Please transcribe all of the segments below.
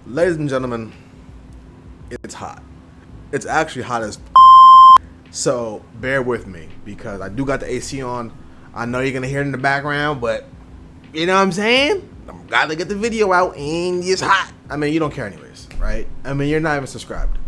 Ladies and gentlemen, it's hot. It's actually hot as so bear with me because I do got the AC on. I know you're gonna hear it in the background, but you know what I'm saying? I'm gotta get the video out and it's hot. I mean, you don't care anyways, right? I mean, you're not even subscribed.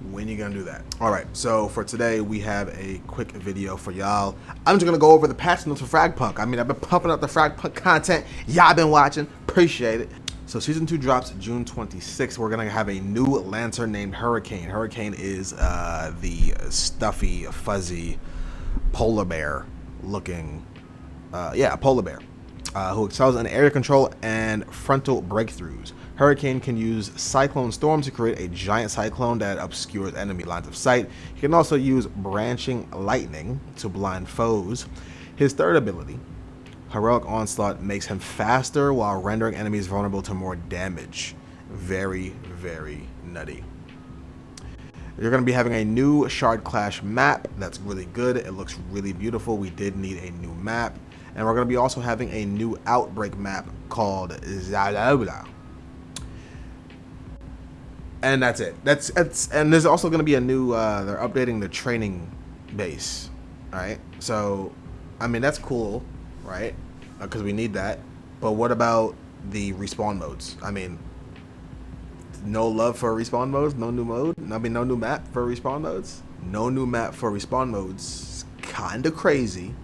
When you gonna do that? All right, so for today we have a quick video for y'all. I'm just gonna go over the patch notes for FRAGPUNk. I mean, I've been pumping up the FRAGPUNk content. Y'all been watching, appreciate it. So season 2 drops June 26th. We're gonna have a new lantern named Hurricane. Hurricane is the stuffy, fuzzy polar bear looking, a polar bear who excels in area control and frontal breakthroughs. Hurricane can use Cyclone Storm to create a giant cyclone that obscures enemy lines of sight. He can also use Branching Lightning to blind foes. His third ability, Heroic Onslaught, makes him faster while rendering enemies vulnerable to more damage. Very, very nutty. You're going to be having a new Shard Clash map that's really good. It looks really beautiful. We did need a new map. And we're going to be also having a new Outbreak map called Zalabla. And that's it. And there's also going to be a new, they're updating the training base. Alright? So, I mean, that's cool, right? Because we need that. But what about the respawn modes? I mean, no love for respawn modes? No new mode? I mean, no new map for respawn modes? No new map for respawn modes. Kinda crazy.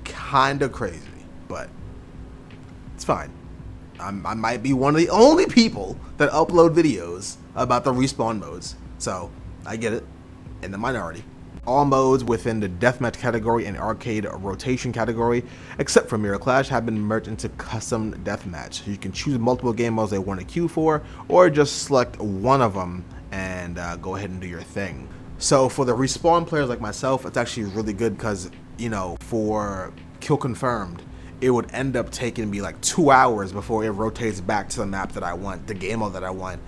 Kinda crazy. But it's fine. I might be one of the only people that upload videos about the respawn modes. So, I get it. In the minority. All modes within the deathmatch category and arcade rotation category, except for Mirror Clash, have been merged into custom deathmatch. You can choose multiple game modes they want to queue for, or just select one of them and go ahead and do your thing. So for the respawn players like myself, it's actually really good because, you know, for kill confirmed, it would end up taking me like 2 hours before it rotates back to the map that I want, the game mode that I want.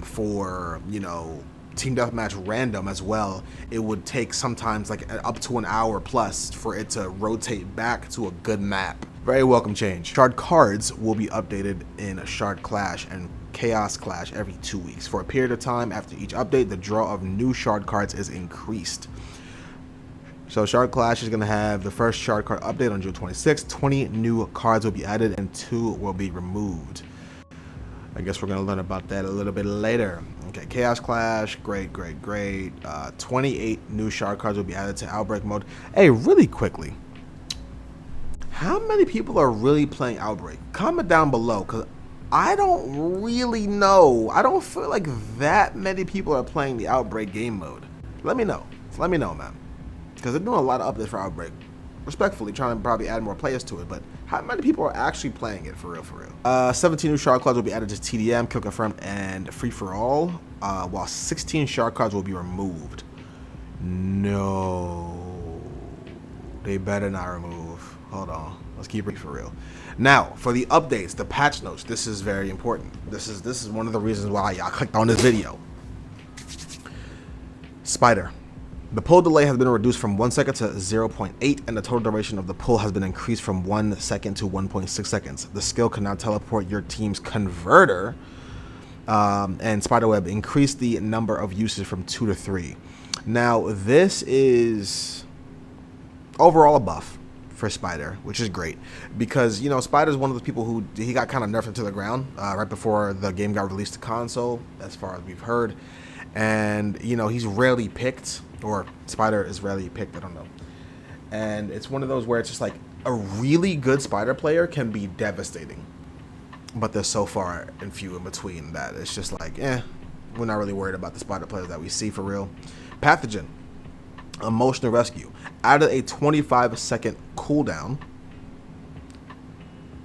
For, you know, Team Deathmatch random as well, it would take sometimes like up to an hour plus for it to rotate back to a good map. Very welcome change. Shard cards will be updated in a Shard Clash and Chaos Clash every 2 weeks. For a period of time after each update, the draw of new Shard cards is increased. So Shard Clash is going to have the first Shard card update on June 26th. 20 new cards will be added and 2 will be removed. I guess we're going to learn about that a little bit later. Okay, Chaos Clash, great. 28 new Shard cards will be added to Outbreak mode. Hey, really quickly, how many people are really playing Outbreak? Comment down below, because I don't really know. I don't feel like that many people are playing the Outbreak game mode. Let me know. Let me know, man. Because they're doing a lot of updates for Outbreak. Respectfully, trying to probably add more players to it, but how many people are actually playing it for real? 17 new Shard cards will be added to TDM, Kill Confirmed, and Free For All, while 16 Shard cards will be removed. No, they better not remove. Hold on, let's keep it for real. Now, for the updates, the patch notes. This is very important. This is one of the reasons why y'all clicked on this video. Spider. The pull delay has been reduced from 1 second to 0.8, and the total duration of the pull has been increased from 1 second to 1.6 seconds. The skill can now teleport your team's converter, and Spiderweb increased the number of uses from 2 to 3. Now, this is overall a buff for Spider, which is great, because, you know, Spider's one of those people who, he got kind of nerfed into the ground right before the game got released to console, as far as we've heard. And, you know, he's rarely picked, or Spider is rarely picked, I don't know. And it's one of those where it's just like a really good Spider player can be devastating. But they're so far and few in between that it's just like, we're not really worried about the Spider players that we see for real. Pathogen, Emotional Rescue, added a 25-second cooldown.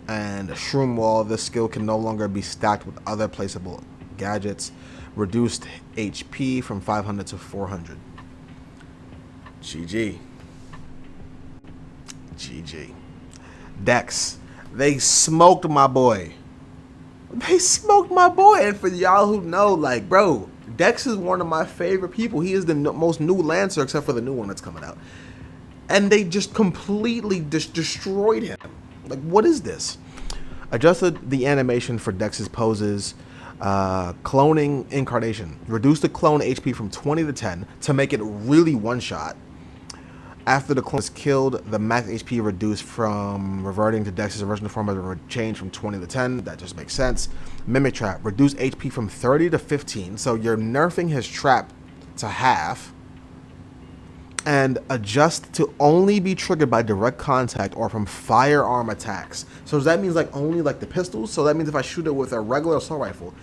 And Shroom Wall, this skill can no longer be stacked with other placeable gadgets. Reduced HP from 500 to 400. GG. Dex. They smoked my boy. They smoked my boy. And for y'all who know, like, bro, Dex is one of my favorite people. He is the most new Lancer, except for the new one that's coming out. And they just completely destroyed him. Like, what is this? Adjusted the animation for Dex's poses. Cloning incarnation. Reduce the clone HP from 20 to 10 to make it really one-shot. After the clone is killed, the max HP reduced from reverting to Dex's original form of a change from 20 to 10. That just makes sense. Mimic Trap. Reduce HP from 30 to 15. So you're nerfing his trap to half. And adjust to only be triggered by direct contact or from firearm attacks. So that means like only like the pistols. So that means if I shoot it with a regular assault rifle,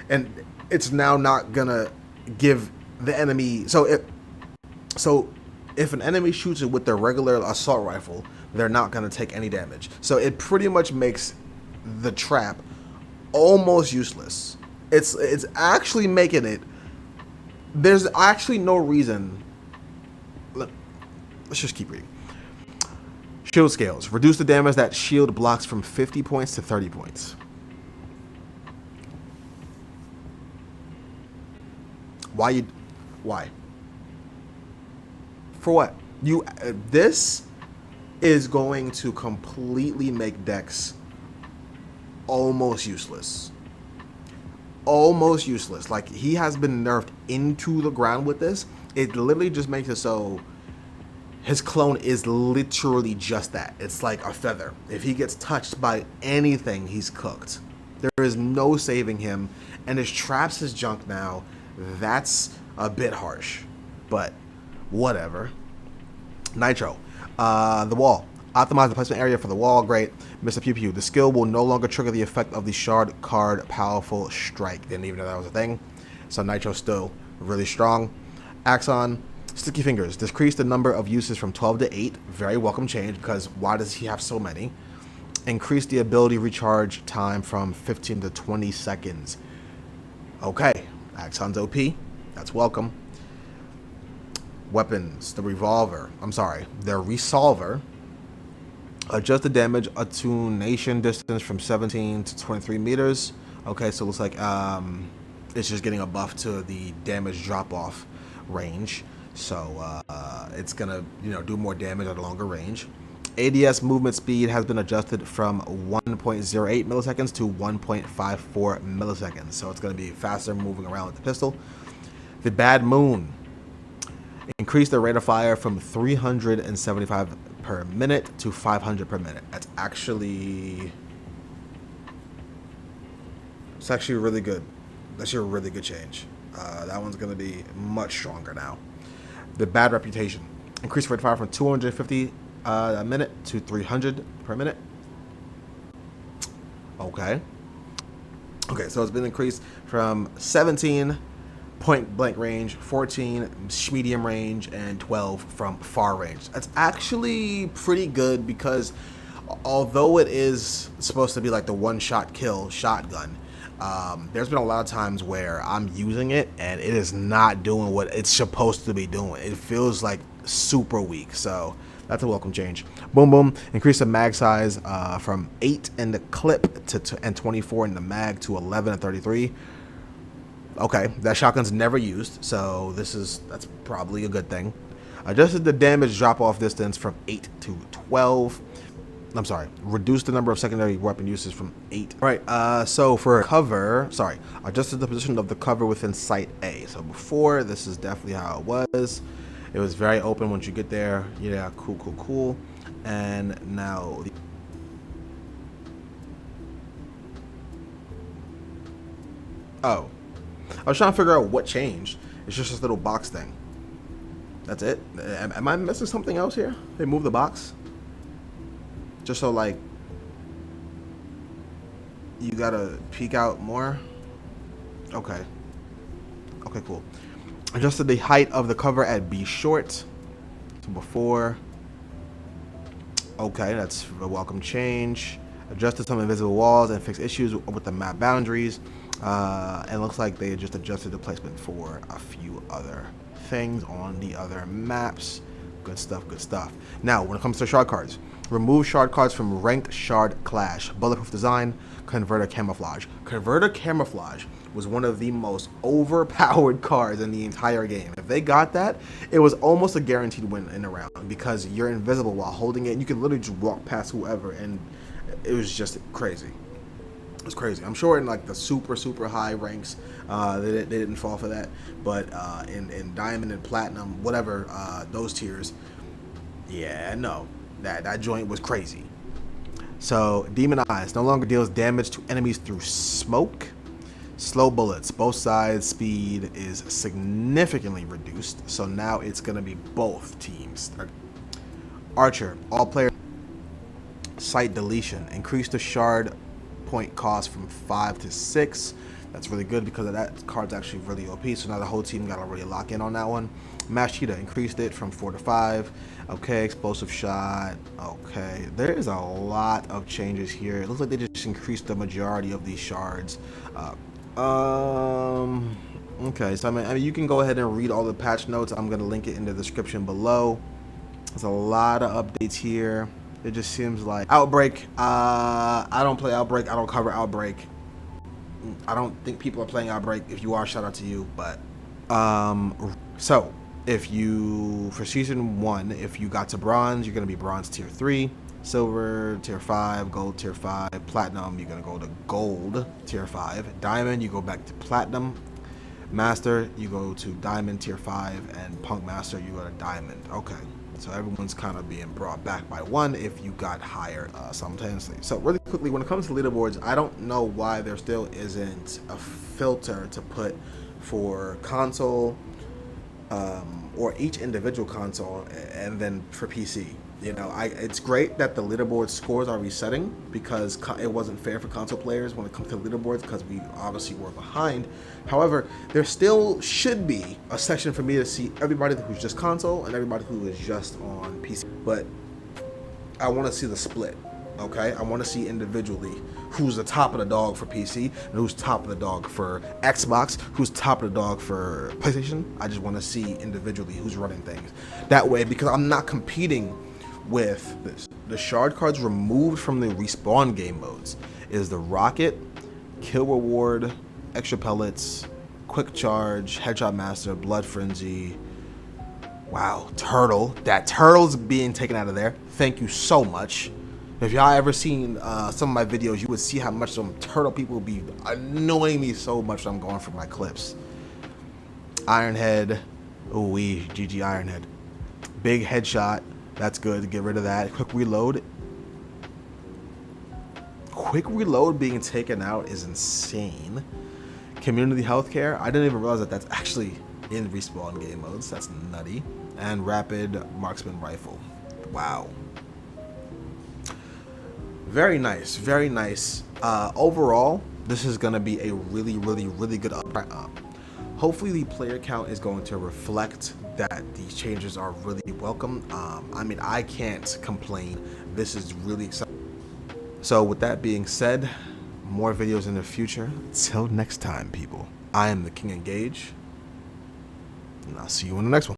and it's now not gonna give the enemy. So if an enemy shoots it with their regular assault rifle, they're not gonna take any damage. So it pretty much makes the trap almost useless. It's actually making it. There's actually no reason. Let's just keep reading. Shield scales. Reduce the damage that shield blocks from 50 points to 30 points. Why? For what? This is going to completely make Dex almost useless. Almost useless. Like, he has been nerfed into the ground with this. It literally just makes it so his clone is literally just that. It's like a feather. If he gets touched by anything, he's cooked. There is no saving him, and his traps his junk now. That's a bit harsh, but whatever. Nitro. The wall. Optimize the placement area for the wall. Great. Mr. Pew Pew. The skill will no longer trigger the effect of the shard card powerful strike. Didn't even know that was a thing. So Nitro's still really strong. Axon. Sticky Fingers. Decrease the number of uses from 12 to 8. Very welcome change, because why does he have so many? Increase the ability recharge time from 15 to 20 seconds. Okay. Axon's OP. That's welcome. Weapons. The revolver. I'm sorry. The resolver. Adjust the damage attenuation distance from 17 to 23 meters. Okay, so it looks like it's just getting a buff to the damage drop-off range. So it's gonna, do more damage at a longer range. ADS movement speed has been adjusted from 1.08 milliseconds to 1.54 milliseconds. So it's gonna be faster moving around with the pistol. The Bad Moon. Increase the rate of fire from 375 per minute to 500 per minute. It's actually really good. That's a really good change. That one's gonna be much stronger now. The Bad Reputation. Increase rate of fire from 250 a minute to 300 per minute. Okay, so it's been increased from 17 point blank range, 14 medium range, and 12 from far range. That's actually pretty good, because although it is supposed to be like the one-shot kill shotgun, there's been a lot of times where I'm using it and it is not doing what it's supposed to be doing. It feels like super weak, so that's a welcome change. Boom Boom. Increase the mag size from 8 in the clip and 24 in the mag to 11 and 33. Okay, that shotgun's never used, so that's probably a good thing. Adjusted the damage drop-off distance from 8 to 12. I'm sorry, reduced the number of secondary weapon uses from 8. All right, so for cover, adjusted the position of the cover within sight A. So before, this is definitely how it was. It was very open once you get there. Yeah, cool. And now I was trying to figure out what changed. It's just this little box thing. That's it. Am I missing something else here? They moved the box just so like you gotta peek out more. Okay, cool. Adjusted the height of the cover at B short to before. Okay, that's a welcome change. Adjusted some invisible walls and fixed issues with the map boundaries. And it looks like they just adjusted the placement for a few other things on the other maps. Good stuff. Now, when it comes to shard cards, remove shard cards from ranked shard clash. Bulletproof design, converter camouflage. Converter camouflage was one of the most overpowered cards in the entire game. If they got that, it was almost a guaranteed win in a round, because you're invisible while holding it, and you can literally just walk past whoever and it was just crazy. It was crazy. I'm sure in like the super high ranks, they didn't fall for that. But in diamond and platinum, whatever those tiers, yeah, no, that joint was crazy. So Demon Eyes no longer deals damage to enemies through smoke. Slow bullets, both sides speed is significantly reduced. So now it's gonna be both teams. Archer, all players. Sight deletion, increase the shard point cost from 5 to 6. That's really good because that card's actually really OP. So now the whole team got to really lock in on that one. Mash Cheetah increased it from 4 to 5. Okay, explosive shot. Okay, there is a lot of changes here. It looks like they just increased the majority of these shards. Okay, so I mean, you can go ahead and read all the patch notes. I'm gonna link it in the description below. There's a lot of updates here. It just seems like Outbreak. I don't play Outbreak. I don't cover Outbreak. I don't think people are playing Outbreak. If you are, shout out to you. But so if you for season 1, if you got to bronze, you're gonna be bronze tier 3, silver tier 5, gold tier 5, platinum. You're gonna go to gold tier 5, diamond. You go back to platinum. Master, you go to diamond tier 5, and punk master, you go to diamond. Okay. So everyone's kind of being brought back by one if you got higher simultaneously. So really quickly, when it comes to leaderboards, I don't know why there still isn't a filter to put for console or each individual console, and then for PC. You know, it's great that the leaderboard scores are resetting because it wasn't fair for console players when it comes to leaderboards because we obviously were behind. However, there still should be a section for me to see everybody who's just console and everybody who is just on PC. But I want to see the split, okay? I want to see individually who's the top of the dog for PC and who's top of the dog for Xbox, who's top of the dog for PlayStation. I just want to see individually who's running things. That way, because I'm not competing with this. The shard cards removed from the respawn game modes is the rocket, kill reward, extra pellets, quick charge, headshot master, blood frenzy. Wow, turtle. That turtle's being taken out of there. Thank you so much. If y'all ever seen some of my videos, you would see how much some turtle people will be annoying me so much when I'm going for my clips. Ironhead. Ooh wee, GG Ironhead. Big headshot. That's good to get rid of that. Quick reload. Quick reload being taken out is insane. Community healthcare. I didn't even realize that that's actually in respawn game modes. That's nutty. And rapid marksman rifle. Wow. Very nice. Very nice. Overall, this is going to be a really good up. Hopefully the player count is going to reflect that these changes are really welcome. I mean, I can't complain. This is really exciting. So with that being said, more videos in the future. Till next time, people. I am the King Engage, and I'll see you in the next one.